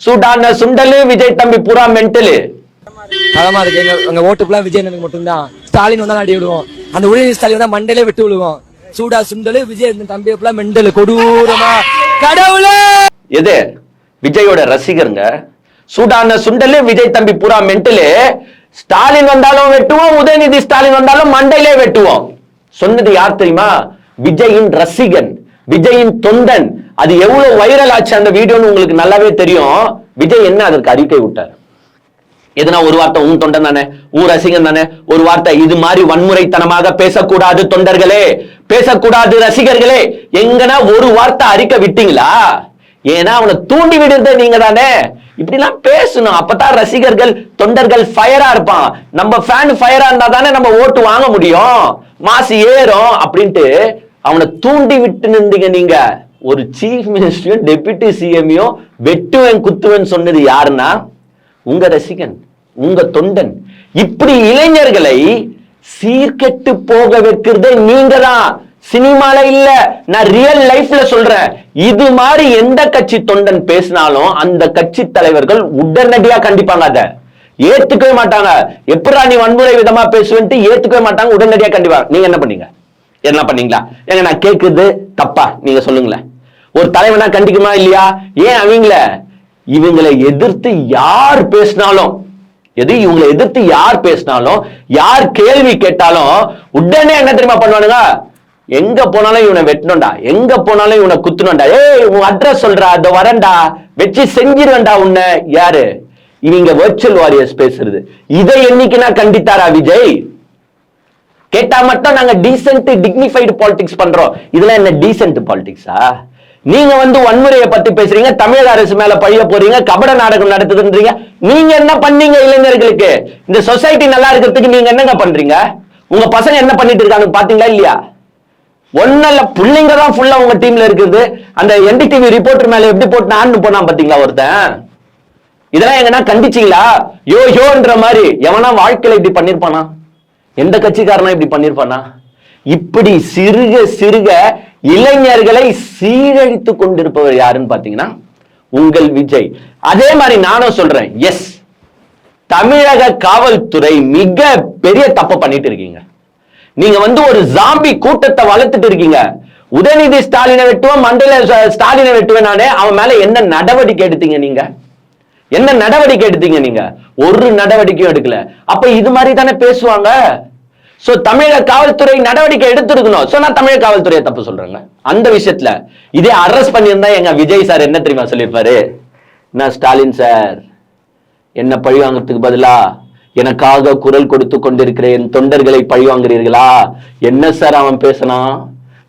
சூடான சுண்டலு விஜய் தம்பி பூரா மென்டலு. தரமா இருக்கு. எங்க ஓட்டு ஃபுல்லா விஜய் எனக்கு மட்டும்தான். ஸ்டாலின் வந்தா அடி விடுவோம், அந்த உதயநிதி ஸ்டாலின் வந்தா மண்டையிலே விட்டு விடுவோம். சூடா சுண்டலு விஜய் தம்பி ஃபுல்லா மெண்டலு கொடூரமா. கடவுளே எது விஜயோட ரசிகருங்க. சூடான சுண்டலு விஜய் தம்பி பூரா மென்டலு. ஸ்டாலின் வந்தாலும் வெட்டுவோம், உதயநிதி ஸ்டாலின் வந்தாலும் மண்டையிலே வெட்டுவோம். சொன்னது யார் தெரியுமா? விஜயின் ரசிகன், விஜயின் தொண்டன். அது எவ்வளவு வைரல் ஆச்சு அந்த வீடியோன்னு உங்களுக்கு நல்லாவே தெரியும். விஜய் என்ன அதற்கு அறிக்கை விட்டார்? எதுனா ஒரு வார்த்தை உன் தொண்டன் தானே, உன் ரசிகன் தானே, ஒரு வார்த்தை இது மாதிரி வன்முறைத்தனமாக பேசக்கூடாது தொண்டர்களே, பேசக்கூடாது ரசிகர்களே, எங்கன்னா ஒரு வார்த்தை அறிக்கை விட்டீங்களா? ஏன்னா அவனை தூண்டி விடுறது நீங்க தானே. இப்படி எல்லாம் பேசணும், அப்பதான் ரசிகர்கள் தொண்டர்கள் ஃபயரா இருப்பான். நம்ம ஃபேன் ஃபயரா இருந்தா தானே நம்ம ஓட்டு வாங்க முடியும், மாசு ஏறும் அப்படின்ட்டு அவனை தூண்டி விட்டு நின்றீங்க நீங்க. ஒரு சீஃப் மினிஸ்டரையும் டெபுட்டி சிஎம்மையும் வெட்டுவேன் குத்துவேன் சொன்னது யாருன்னா உங்க ரசிகன், உங்க தொண்டன். இப்படி இளைஞர்களை சீர்கெட்டு போக வைக்கிறதே நீங்க தான், சினிமால இல்ல, நான் ரியல் லைஃப்ல சொல்றேன். இது மாதிரி எந்த கட்சி தொண்டன் பேசினாலும் அந்த கட்சி தலைவர்கள் உடனடியா கண்டிப்பாங்க, அதை ஏத்துக்கவே மாட்டாங்க. எப்படா நீ வன்முறை விதமா பேசுவேன்ட்டு ஏத்துக்கவே மாட்டாங்க, உடனடியா கண்டிப்பா. நீங்க என்ன பண்ணீங்க? என்ன பண்ணீங்களா? ஏங்க நான் கேட்குறது தப்பா? நீங்க சொல்லுங்களேன். ஒரு தலைவனா கண்டிக்குமா இல்லையா? ஏன் அவங்கள இவங்களை எதிர்த்து யார் பேசினாலும், இவங்களை எதிர்த்து யார் பேசினாலும், யார் கேள்வி கேட்டாலும் உடனே என்ன தெரியுமா பண்ணுவானுங்க? எங்க போனாலும் இவனை வெட்டணும்டா, எங்க போனாலும் இவனை குத்தணும்டா, ஏய் உன் அட்ரஸ் சொல்றா, அதை வரண்டா, வச்சு செஞ்சிருவேண்டா உன்னை. யாரு இவங்க? வர்ச்சுவல் வாரியர்ஸ் பேசுறது. இதை என்னைக்குன்னா கண்டித்தாரா விஜய்? கேட்டா மட்டும் நாங்க டீசென்ட் டிக்னிஃபைடு பாலிடிக்ஸ் பண்றோம். இதெல்லாம் என்ன டீசென்ட் பாலிடிக்ஸா? நீங்க வந்து வன்முறையை பத்தி பேசுறீங்க, தமிழக அரசு மேல பழிய போறீங்க, கபட நாடகம் நடத்துதுன்றீங்க. நீங்க என்ன பண்ணீங்க இளைஞர்களுக்கு? இந்த சொசைட்டி நல்லா இருக்கிறதுக்கு நீங்க என்னங்க பண்றீங்க? உங்க பசங்க என்ன பண்ணிட்டு இருக்காங்க பாத்தீங்களா இல்லையா? ஒன்னல்ல, பிள்ளைங்க தான் ஃபுல்லா உங்க டீம்ல இருக்குது. அந்த என்டிடிவி ரிப்போர்ட்டர் மேல எப்படி போட்டு நான் போனா பாத்தீங்களா ஒருத்தன்? இதெல்லாம் எங்கன்னா கண்டிச்சீங்களா? யோ யோன்ற மாதிரி எவனா வாழ்க்கையில இப்படி பண்ணிருப்பானா? எந்த கட்சிக்காரனா இப்படி பண்ணிருப்பானா? இப்படி சிறுக சிறுக இளைஞர்களை சீரழித்து கொண்டிருப்பவர் யாருன்னு பாத்தீங்கன்னா உங்கள் விஜய். அதே மாதிரி நானும் சொல்றேன், எஸ், தமிழக காவல்துறை மிக பெரிய தப்பு பண்ணிட்டு இருக்கீங்க. நீங்க வந்து ஒரு ஜாம்பி கூட்டத்தை வளர்த்துட்டு இருக்கீங்க. உதயநிதி ஸ்டாலினை வெட்டுவோம், மண்டல ஸ்டாலினை வெட்டுவேன் நானே, அவன் மேல என்ன நடவடிக்கை எடுத்தீங்க நீங்க? என்ன நடவடிக்கை எடுத்தீங்க நீங்க? ஒரு நடவடிக்கையும் எடுக்கல. அப்ப இது மாதிரி தானே பேசுவாங்க. சோ தமிழக காவல்துறை நடவடிக்கை எடுத்திருக்கணும். சோ நான் தமிழக காவல்துறையை தப்பு சொல்றேங்க அந்த விஷயத்துல. இதே அரெஸ்ட் பண்ணியிருந்தா எங்க விஜய் சார் என்ன தெரியுமா சொல்லியிருப்பாரு? நான் ஸ்டாலின் சார், என்ன பழி வாங்கறதுக்கு பதிலா எனக்காக குரல் கொடுத்து கொண்டிருக்கிற என் தொண்டர்களை பழி வாங்குறீர்களா? என்ன சார் அவன் பேசினான்?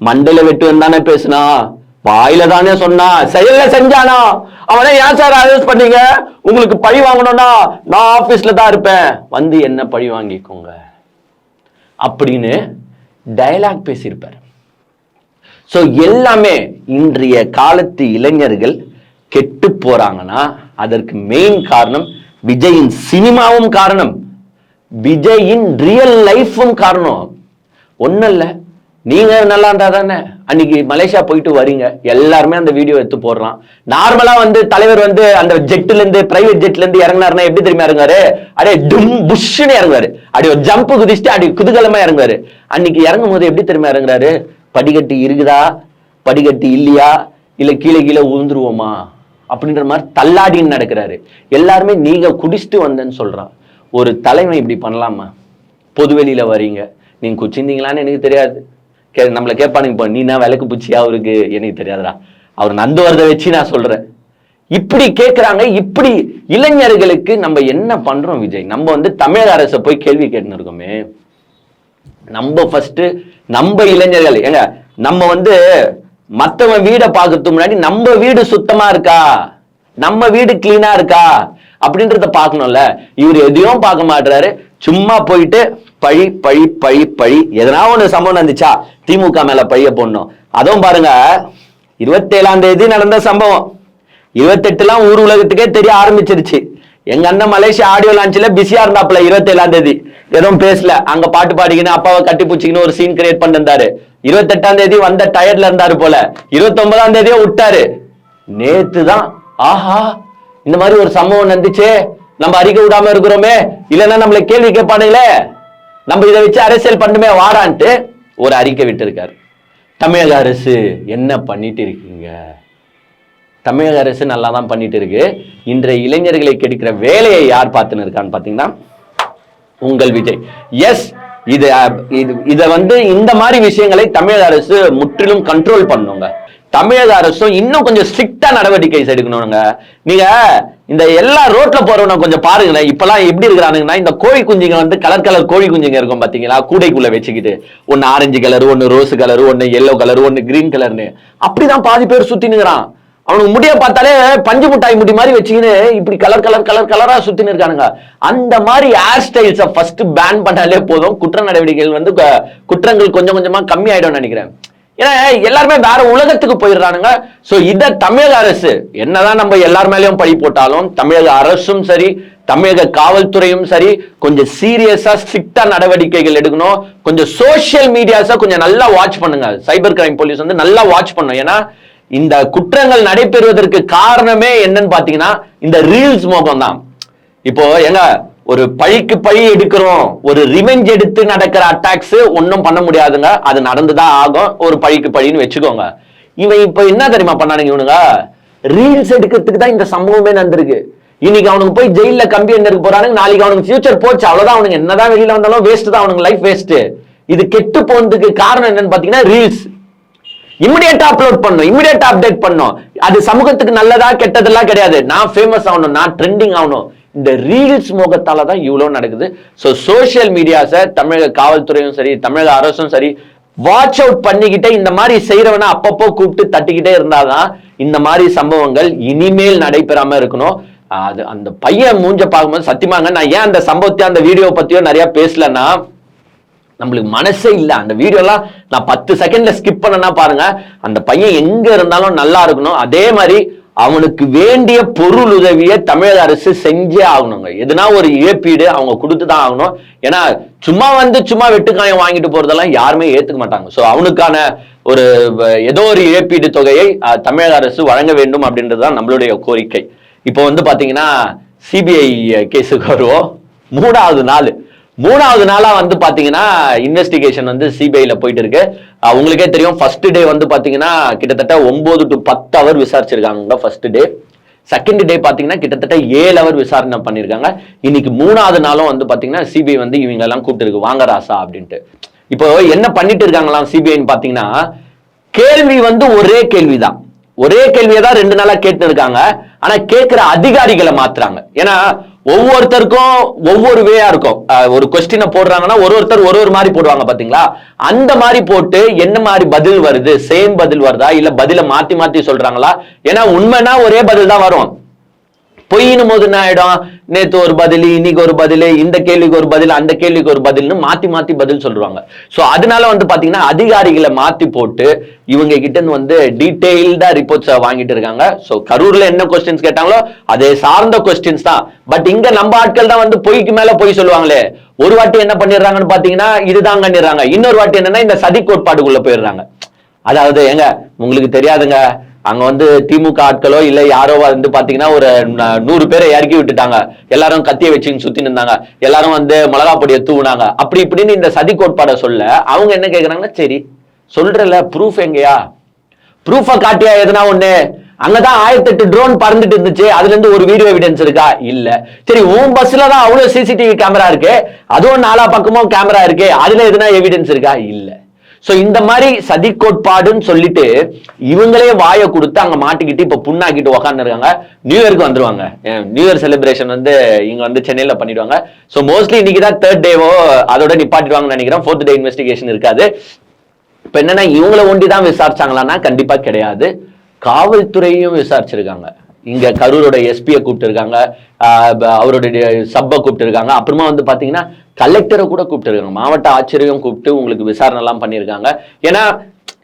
மண்டல வெட்டுவன் தானே பேசினான், வாயில தானே சொன்னா, செயல்ல செஞ்சானா? அவனை ஏன் சார் அரெஸ்ட் பண்ணீங்க? உங்களுக்கு பழி வாங்கணும்னா நான் ஆபீஸ்ல தான் இருப்பேன், வந்து என்ன பழி வாங்கிக்கோங்க அப்படின்னு டயலாக் பேசியிருப்பார். சோ எல்லாமே இன்றைய காலத்து இளைஞர்கள் கெட்டு போறாங்கன்னா அதற்கு மெயின் காரணம் விஜயின் சினிமாவும் காரணம், விஜயின் ரியல் லைஃபும் காரணம். ஒன்னும் இல்ல, நீங்க நல்லா இருந்தா தானே. அன்னைக்கு மலேசியா போயிட்டு வரீங்க, எல்லாருமே அந்த வீடியோ எடுத்து போடுறான். நார்மலா வந்து தலைவர் வந்து அந்த ஜெட்ல இருந்து, பிரைவேட் ஜெட்ல இருந்து இறங்கினாருன்னா எப்படி தெரியுமா இறங்குவாரு? அப்படியே டும் புஷ்னு இறங்குவாரு, அப்படியே ஒரு ஜம்ப் குதிச்சுட்டு அப்படி குதூகலமா இறங்குவாரு. அன்னைக்கு இறங்கும் போது எப்படி தெரியுமா இறங்குறாரு? படிக்கட்டு இருக்குதா, படிக்கட்டு இல்லையா, இல்ல கீழே கீழே உழுந்துருவோமா அப்படின்ற மாதிரி தள்ளாடின்னு நடக்கிறாரு. எல்லாருமே நீங்க குடிச்சிட்டு வந்தேன்னு சொல்றான். ஒரு தலைமை இப்படி பண்ணலாமா? பொதுவெளியில வரீங்க, நீங்க குச்சிந்தீங்களான்னு எனக்கு தெரியாது, நம்மளை கேட்பானுங்க, இப்போ நீனா விளக்கு பூச்சியா அவருக்கு, எனக்கு தெரியாதுடா, அவர் நந்துவரதை வச்சு நான் சொல்றேன். இப்படி கேட்கிறாங்க. இப்படி இளைஞர்களுக்கு நம்ம என்ன பண்றோம் விஜய்? நம்ம வந்து தமிழக அரசை போய் கேள்வி கேட்டுன்னு இருக்கோமே. நம்ம ஃபர்ஸ்ட் நம்ம இளைஞர்கள் ஏங்க, நம்ம வந்து மத்தவன் வீடை பார்க்கறதுக்கு முன்னாடி நம்ம வீடு சுத்தமா இருக்கா, நம்ம வீடு கிளீனா இருக்கா அப்படின்றத பார்க்கணும்ல. இவர் எதையும் பார்க்க மாட்டாரு, சும்மா போயிட்டு பழி பழி பழி பழி. எதனா ஒண்ணு சம்பவம் நடந்துச்சா திமுக மேல பழிய போடணும். அதுவும் பாருங்க, 27ஆம் தேதி நடந்த சம்பவம் 28 ஊர் உலகத்துக்கே தெரிய ஆரம்பிச்சிருச்சு. எங்க அண்ணன் மலேசியா ஆடியோ லான்ச்ல பிஸியா இருந்தாப்புல 27ஆம் தேதி எதுவும் பேசல, அங்க பாட்டு பாடிக்கின்னு அப்பாவை கட்டி பூச்சிக்கின்னு ஒரு சீன் கிரியேட் பண்ணிருந்தாரு. 28ஆம் தேதி வந்த டயர்ட்ல இருந்தாரு போல, 29ஆம் தேதியே விட்டாரு. நேத்து தான் ஆஹா இந்த மாதிரி ஒரு சம்பவம் நடந்துச்சு, நம்ம அறிக்கை விடாம இருக்கிறோமே, இல்லைன்னா நம்மள கேள்வி கேட்பானுங்களே, நம்ம இதை வச்சு அரசியல் பண்ணுமே வாரான்ட்டு ஒரு அறிக்கை விட்டு இருக்காரு. தமிழக அரசு என்ன பண்ணிட்டு இருக்கீங்க? தமிழக அரசு நல்லா தான் பண்ணிட்டு இருக்கு. இன்றைய இளைஞர்களை கெடுக்கிற வேலையை யார் பார்த்துன்னு இருக்கான்னு பாத்தீங்கன்னா உங்கள் விஜய். எஸ், இத வந்து இந்த மாதிரி விஷயங்களை தமிழக அரசு முற்றிலும் கண்ட்ரோல் பண்ணுங்க. தமிழக அரசும் இன்னும் கொஞ்சம் ஸ்ட்ரிக்டா நடவடிக்கை எடுக்கணுங்க. நீங்க இந்த எல்லா ரோட்ல போறவன கொஞ்சம் பாருங்களேன், இப்பெல்லாம் எப்படி இருக்கிறானுங்கன்னா, இந்த கோழி குஞ்சுங்க வந்து கலர் கலர் கோழி குஞ்சுங்க இருக்கும் பாத்தீங்களா, கூடைக்குள்ள வச்சுக்கிட்டு, ஒன்னு ஆரஞ்சு கலர், ஒன்னு ரோஸ் கலர், ஒன்னு எல்லோ கலர், ஒன்னு கிரீன் கலர்னு அப்படிதான் பாதி பேர் சுத்தினுங்கிறான். அவனுக்கு முடிய பார்த்தாலே பஞ்சு முட்டாய் முடி மாதிரி வச்சுக்கின்னு இப்படி கலர் கலர் கலர் கலரா சுத்தின்னு இருக்கானுங்க. அந்த மாதிரி ஹேர் ஸ்டைல்ஸை ஃபர்ஸ்ட் பேன் பண்ணாலே போதும், குற்ற நடவடிக்கைகள் வந்து குற்றங்கள் கொஞ்சம் கொஞ்சமா கம்மி ஆயிடும் நினைக்கிறேன். ஏன்னா எல்லாருமே வேற உலகத்துக்கு போயிடுறானுங்க. சோ இத தமிழக அரசு என்னதான் நம்ம எல்லார் மேலயும் பழி போட்டாலும், தமிழக அரசும் சரி, தமிழக காவல்துறையும் சரி, கொஞ்சம் சீரியஸா ஸ்ட்ரிக்டா நடவடிக்கைகள் எடுக்கணும். கொஞ்சம் சோசியல் மீடியாஸை கொஞ்சம் நல்லா வாட்ச் பண்ணுங்க. சைபர் கிரைம் போலீஸ் வந்து நல்லா வாட்ச் பண்ணும். ஏன்னா இந்த குற்றங்கள் நடைபெறுவதற்கு காரணமே என்னன்னு பாத்தீங்கன்னா இந்த ரீல்ஸ் மோகம் தான். இப்போ எங்க ஒரு பழிக்கு பழி எடுக்கிறோம், ஒரு ரிவெஞ்ச் எடுத்து நடக்கிற அட்டாக்ஸ் ஒன்னும் பண்ண முடியாதுங்க, அது நடந்துதான் ஆகும். ஒரு பழிக்கு பழின்னு வச்சுக்கோங்க. இவன் இப்ப என்ன தெரியுமா பண்ணானுங்க, இவனுங்க ரீல்ஸ் எடுக்கிறதுக்கு தான் இந்த சம்பவமே நடந்திருக்கு. இன்னைக்கு அவனுக்கு போய் ஜெயில கம்பி என்ன இருக்க போறானுங்க, நாளைக்கு அவனுக்கு ஃபியூச்சர் போச்சு, அவ்வளவுதான். அவனுக்கு என்னதான் வெளியில வந்தாலும் வேஸ்ட் தான், அவனுக்கு லைஃப் வேஸ்ட். இது கெட்டு போனதுக்கு காரணம் என்னன்னு பாத்தீங்கன்னா ரீல்ஸ். இமிடியேட்டா அப்லோட் பண்ணும், இமிடியேட்டா அப்டேட் பண்ணும். அது சமூகத்துக்கு நல்லதா கெட்டதெல்லாம் கிடையாது. நான் ஃபேமஸ் ஆகணும், நான் ட்ரெண்டிங் ஆகணும். இந்த ரீல்ஸ் மோகத்தால தான் இவ்வளவு நடக்குது. சோ சோசியல் மீடியாஸை தமிழக காவல்துறையும் சரி, தமிழக அரசும் சரி வாட்ச் அவுட் பண்ணிக்கிட்டே இந்த மாதிரி செய்யறவன அப்பப்போ கூப்பிட்டு தட்டிக்கிட்டே இருந்தாதான் இந்த மாதிரி சம்பவங்கள் இனிமேல் நடைபெறாம இருக்கணும். அது அந்த பையன் மூஞ்ச பார்க்கும்போது சத்தியமாங்க, நான் ஏன் அந்த சம்பவத்தையும் அந்த வீடியோ பத்தியோ நிறைய பேசலன்னா, நம்மளுக்கு மனசே இல்லை. அந்த வீடியோலாம் நான் 10 செகண்ட்ல ஸ்கிப் பண்ணனா பாருங்க, அந்த பையன் எங்க இருந்தாலும் நல்லா இருக்கணும். அதே மாதிரி அவனுக்கு வேண்டிய பொருள் உதவியை தமிழக அரசு செஞ்சே ஆகணுங்க. எதுனா ஒரு இழப்பீடு அவங்க கொடுத்துதான் ஆகணும். ஏன்னா சும்மா வெட்டுக்காயம் வாங்கிட்டு போறதெல்லாம் யாருமே ஏத்துக்க மாட்டாங்க. சோ அவனுக்கான ஒரு ஏதோ ஒரு இழப்பீடு தொகையை தமிழக அரசு வழங்க வேண்டும் அப்படின்றதுதான் நம்மளுடைய கோரிக்கை. இப்போ வந்து பாத்தீங்கன்னா சிபிஐ கேஸுக்கு வருவோம். மூணாவது நாளா வந்து பாத்தீங்கன்னா இன்வெஸ்டிகேஷன் வந்து சிபிஐல போயிட்டு இருக்கு. உங்களுக்கே தெரியும், ஃபர்ஸ்ட் டே வந்து பாத்தீங்கன்னா கிட்டத்தட்ட 9 to 10 hour விசாரிச்சிருக்காங்க ஃபர்ஸ்ட் டே. செகண்ட் டே பாத்தீங்கன்னா கிட்டத்தட்ட 7 hour விசாரணை பண்ணிருக்காங்க. இன்னைக்கு 3வது நாளும் வந்து பாத்தீங்கன்னா சிபிஐ வந்து இவங்க எல்லாம் கூப்பிட்டு இருக்கு, வாங்க ராசா அப்படின்ட்டு. இப்போ என்ன பண்ணிட்டு இருக்காங்களாம் சிபிஐன்னு பாத்தீங்கன்னா, கேள்வி வந்து ஒரே கேள்விதான், ஒரே கேள்வியை தான் 2 நாளா கேட்டு இருக்காங்க. ஆனா கேட்கிற அதிகாரிகளை மாத்துறாங்க. ஏன்னா ஒவ்வொருத்தருக்கும் ஒவ்வொரு வேயா இருக்கும். ஒரு கொஸ்டினை போடுறாங்கன்னா ஒருத்தர் ஒரு மாதிரி போடுவாங்க பாத்தீங்களா, அந்த மாதிரி போட்டு என்ன மாதிரி பதில் வருது, சேம் பதில் வருதா இல்ல பதில மாத்தி சொல்றாங்களா? ஏன்னா உண்மைனா ஒரே பதில் தான் வரும். பொய்னும் போது என்ன ஆயிடும், நேத்து ஒரு பதில், இன்னைக்கு ஒரு பதில், இந்த கேள்விக்கு ஒரு பதில், அந்த கேள்விக்கு ஒரு பதில்னு மாத்தி பதில் சொல்றாங்க. சோ அதனால வந்து பாத்தீங்கன்னா அதிகாரிகளை மாத்தி போட்டு இவங்க கிட்ட வந்து டீடைல்டா ரிப்போர்ட்ஸ் வாங்கிட்டு இருக்காங்க. சோ கரூர்ல என்ன கொஸ்டின்ஸ் கேட்டாங்களோ அதே சார்ந்த கொஸ்டின்ஸ் தான். பட் இங்க நம்ம ஆட்கள் தான் வந்து பொய்க்கு மேல பொய் சொல்லுவாங்களே. ஒரு வாட்டி என்ன பண்ணிடுறாங்கன்னு பாத்தீங்கன்னா இதுதான் கண்ணிடுறாங்க, இன்னொரு வாட்டி என்னன்னா இந்த சதி கோட்பாடுக்குள்ள போயிடுறாங்க. அதாவது ஏங்க உங்களுக்கு தெரியாதுங்க, அங்க வந்து திமுக ஆட்களோ இல்ல யாரோ வந்து பாத்தீங்கன்னா ஒரு 100 பேரை இறக்கி விட்டுட்டாங்க, எல்லாரும் கத்திய வச்சுன்னு சுத்தி நின்றாங்க, எல்லாரும் வந்து மிளகா பொடியை தூவுனாங்க, அப்படி இப்படின்னு இந்த சதி கோட்பாடை சொல்ல அவங்க என்ன கேக்குறாங்கன்னா, சரி சொல்றல ப்ரூஃப் எங்கயா, ப்ரூஃபை காட்டியா எதுனா ஒண்ணு, அங்கதான் 1008 ட்ரோன் பறந்துட்டு இருந்துச்சு, அதுல இருந்து ஒரு வீடியோ எவிடன்ஸ் இருக்கா? இல்ல. சரி, உன் பஸ்ல தான் அவ்வளவு சிசிடிவி கேமரா இருக்கு, அதுவும் 4 பக்கமும் கேமரா இருக்கு, அதுல எதுனா எவிடன்ஸ் இருக்கா? இல்ல. சோ இந்த மாதிரி சதி கோட்பாடுன்னு சொல்லிட்டு இவங்களே வாயை கொடுத்து அங்க மாட்டிக்கிட்டு இப்ப புண்ணாக்கிட்டு உக்காந்து இருக்காங்க. நியூ இயருக்கு வந்துருவாங்க. நியூ இயர் செலிப்ரேஷன் வந்து இங்க வந்து சென்னையில பண்ணிடுவாங்க. சோ மோஸ்ட்லி இன்னைக்கு தான் 3rd டேவோ அதோட நிப்பாட்டிடுவாங்கன்னு நினைக்கிறேன். 4th டே இன்வெஸ்டிகேஷன் இருக்காது. இப்ப என்னன்னா இவங்களை ஒண்டிதான் விசாரிச்சாங்களான்னா கண்டிப்பா கிடையாது. காவல்துறையும் விசாரிச்சிருக்காங்க. இங்க கரூரோட எஸ்பியை கூப்பிட்டு இருக்காங்க, அவருடைய சப்பை கூப்பிட்டு இருக்காங்க, அப்புறமா வந்து பாத்தீங்கன்னா கலெக்டரை கூட கூப்பிட்டு இருக்காங்க, மாவட்ட ஆட்சியரையும் கூப்பிட்டு உங்களுக்கு விசாரணை எல்லாம் பண்ணியிருக்காங்க. ஏன்னா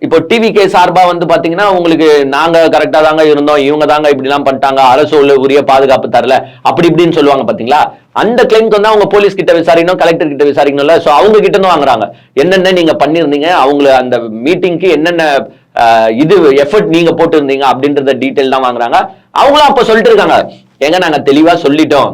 இப்போ டிவிகே சார்பா வந்து பாத்தீங்கன்னா உங்களுக்கு நாங்க கரெக்டா தாங்க இருந்தோம், இவங்க தாங்க இப்படி எல்லாம் பண்ணிட்டாங்க, அரசு உரிய பாதுகாப்பு தரல, அப்படி இப்படின்னு சொல்லுவாங்க பாத்தீங்களா. அந்த கிளைம்க்கு வந்து அவங்க போலீஸ் கிட்ட விசாரிக்கணும், கலெக்டர் கிட்ட விசாரிக்கணும்ல. சோ அவங்க கிட்ட இருந்து வாங்குறாங்க என்னென்ன நீங்க பண்ணிருந்தீங்க, அவங்கள அந்த மீட்டிங்க்கு என்னென்ன இது எஃபர்ட் நீங்க போட்டு இருந்தீங்க அப்படின்றத டீடைல் தான் வாங்குறாங்க. அவங்களும் அப்ப சொல்லிட்டு இருக்காங்க, ஏங்க நாங்க தெளிவா சொல்லிட்டோம்,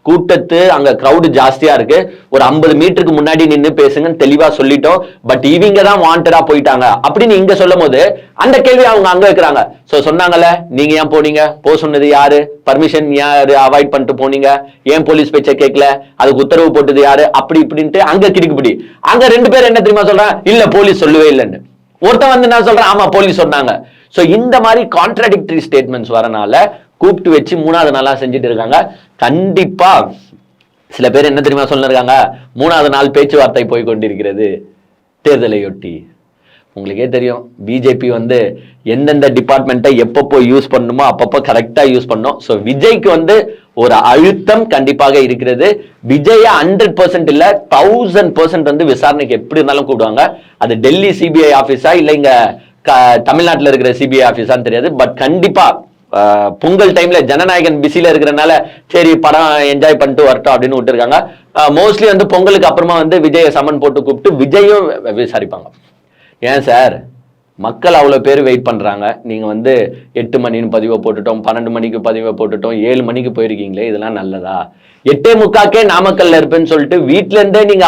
கூட்டத்து அங்க கிரௌடு ஜாஸ்தியா இருக்கு, ஒரு 50 மீட்டருக்கு முன்னாடி நின்னு பேசுங்கன்னு தெளிவா சொல்லிட்டோம், பட் இவங்க தான் வாண்டடா போயிட்டாங்க அப்படின்னு இங்க சொல்லும் போது அந்த கேள்வி அவங்க அங்க வைக்கிறாங்க. சோ சொன்னாங்கல்ல, நீங்க ஏன் போனீங்க, போ சொன்னது யாரு, பர்மிஷன் யாரு அவாய்ட் பண்ணிட்டு போனீங்க, ஏன் போலீஸ் பேச்ச கேட்கல, அதுக்கு உத்தரவு போட்டது யாரு, அப்படி இப்படின்ட்டு அங்க கிடுக்குப்பிடி. அங்க 2 பேர் என்ன தெரியுமா சொல்றாங்க, இல்ல போலீஸ் சொல்லவே இல்லைன்னு. ஒருத்தன் வந்து நான் சொல்றேன், ஆமா போலீஸ் சொன்னாங்க. சோ இந்த மாதிரி கான்ட்ராடிக்டரி ஸ்டேட்மெண்ட்ஸ் வரனால கூப்பிட்டு வச்சு 3வது நாளா செஞ்சுட்டு இருக்காங்க. கண்டிப்பா சில பேர் என்ன தெரியுமா சொல்லிருக்காங்க, 3வது நாள் பேச்சுவார்த்தை போய் கொண்டிருக்கிறது தேர்தலையொட்டி. உங்களுக்கே தெரியும் பிஜேபி வந்து எந்தெந்த டிபார்ட்மெண்ட்டை எப்பப்போ யூஸ் பண்ணுமோ அப்பப்போ கரெக்டா யூஸ் பண்ணும். ஸோ விஜய்க்கு வந்து ஒரு அழுத்தம் கண்டிப்பாக இருக்கிறது. விஜய 100% இல்ல 1000% வந்து விசாரணைக்கு எப்படி இருந்தாலும் கூப்பிடுவாங்க. அது டெல்லி சிபிஐ ஆபீஸா இல்ல இங்க தமிழ்நாட்டில் இருக்கிற சிபிஐ ஆபீஸான்னு தெரியாது. பட் கண்டிப்பா பொங்கல் டைம்ல ஜனநாயகன் பிஸில இருக்கிறனால சரி படம் என்ஜாய் பண்ணிட்டு வரட்டும் அப்படின்னு விட்டுருக்காங்க. மோஸ்ட்லி வந்து பொங்கலுக்கு அப்புறமா வந்து விஜய சம்மன் போட்டு கூப்பிட்டு விஜயும் விசாரிப்பாங்க. ஏன் சார், மக்கள் அவ்வளவு பேர் வெயிட் பண்றாங்க, நீங்க வந்து 8 மணின்னு பதிவை போட்டுட்டோம், 12 மணிக்கு பதிவை போட்டுட்டோம், 7 மணிக்கு போயிருக்கீங்களே, இதெல்லாம் நல்லதா? 8:45 நாமக்கல்ல இருப்பேன்னு சொல்லிட்டு வீட்டுல இருந்தே நீங்க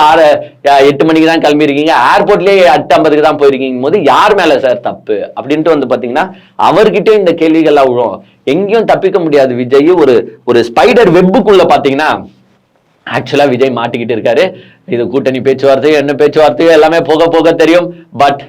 8 மணிக்கு தான் கிளம்பி இருக்கீங்க, ஏர்போர்ட்லயே 8:50 தான் போயிருக்கீங்க போது யார் மேல சார் தப்பு அப்படின்ட்டு வந்து பாத்தீங்கன்னா அவர்கிட்ட இந்த கேள்விகள் விழும். எங்கேயும் தப்பிக்க முடியாது. விஜய் ஒரு ஸ்பைடர் வெப்புக்குள்ள பாத்தீங்கன்னா ஆக்சுவலா விஜய் மாட்டிக்கிட்டு இருக்காரு. இது கூட்டணி பேச்சுவார்த்தையோ என்ன பேச்சுவார்த்தையோ எல்லாமே போக போக தெரியும். பட்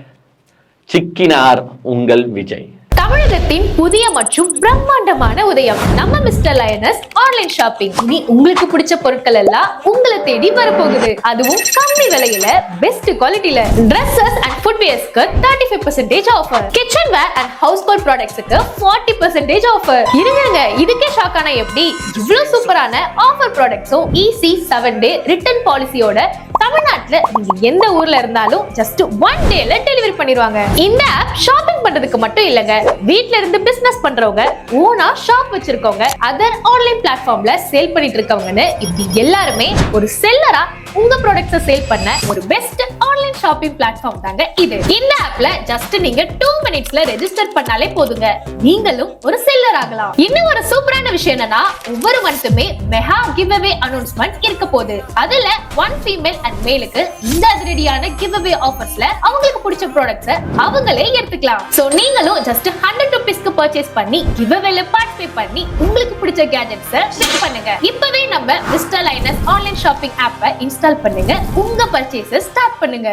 சிக்கினார் உங்கள் விஜய். தமிழகத்தின் புதிய மற்றும் பிரம்மாண்டமான உதயம் நம்ம மிஸ்டர் லயனஸ் ஆன்லைன் ஷாப்பிங். இனி உங்களுக்கு பிடிச்ச பொருட்கள் எல்லாம் உங்களை தேடி வரப்போகுது, அதுவும் கம்மி விலையில பெஸ்ட் குவாலிட்டில. Dresses and footwearsக்கு 35% offer, kitchenware and household ப்ராடக்ட்ஸ்க்கு 40% ஆஃபர். இருங்க, இதுக்கே ஷாக் ஆனா எப்படி? இவ்வளவு சூப்பரான ஆஃபர் ப்ராடக்ட்ஸும் ஈஸி 7 டே ரிட்டர்ன் பாலிசியோட தமிழ்நாட்டுல நீங்க எந்த ஊர்ல இருந்தாலும் ஜஸ்ட் 1 டேல டெலிவரி பண்ணிடுவாங்க. இந்த ஆப் ஷாப்பிங் பண்றதுக்கு மட்டும் இல்லங்க, வீட்ல இருந்து பிசினஸ் பண்றவங்க, ஓனா ஷாப் வச்சிருக்கவங்க, அதர் ஆன்லைன் பிளாட்ஃபார்ம்ல சேல் பண்ணிட்டு இருக்கவங்கன்னு இப்படி எல்லாருமே ஒரு செல்லரா உங்க ப்ராடக்ட்ஸை சேல் பண்ண ஒரு பெஸ்ட் ஆன்லைன் ஷாப்பிங் பிளாட்ஃபார்ம் தாங்க இது. இந்த ஆப்ல ஜஸ்ட் நீங்க 2 மினிட்ஸ்ல ரெஜிஸ்டர் பண்ணாலே போதுங்க, நீங்களும் ஒரு செல்லர் ஆகலாம். இன்னும் ஒரு சூப்பரான விஷயம் என்னன்னா, ஒவ்வொரு மந்த்துமே மெகா கிவ் அவே அனௌன்ஸ்மெண்ட் இருக்க போகுது. அதுல 1 ஃபீமேல் அண்ட் மேலுக்கு இந்த அதிரடியான கிவ் அவே ஆஃபர்ஸ்ல அவங்களுக்கு பிடிச்ச ப்ராடக்ட்ஸை அவங்களே எடுத்துக்கலாம். சோ நீங்களும் ஜஸ்ட் 100 ரூபீஸ்க்கு பர்ச்சேஸ் பண்ணி கிவ் அவேல பார்ட்டிசிபேட் பண்ணி உங்களுக்கு பிடிச்ச கேஜெட்ஸை ஷேர் பண்ணுங்க. இப்பவே நம்ம மிஸ்டர் லைனஸ் ஆன்லைன் ஷாப்பிங் ஆப்பை இன்ஸ்டால் பண்ணுங்க, உங்க பர்ச்சேஸை ஸ்டார்ட் பண்ணுங்க.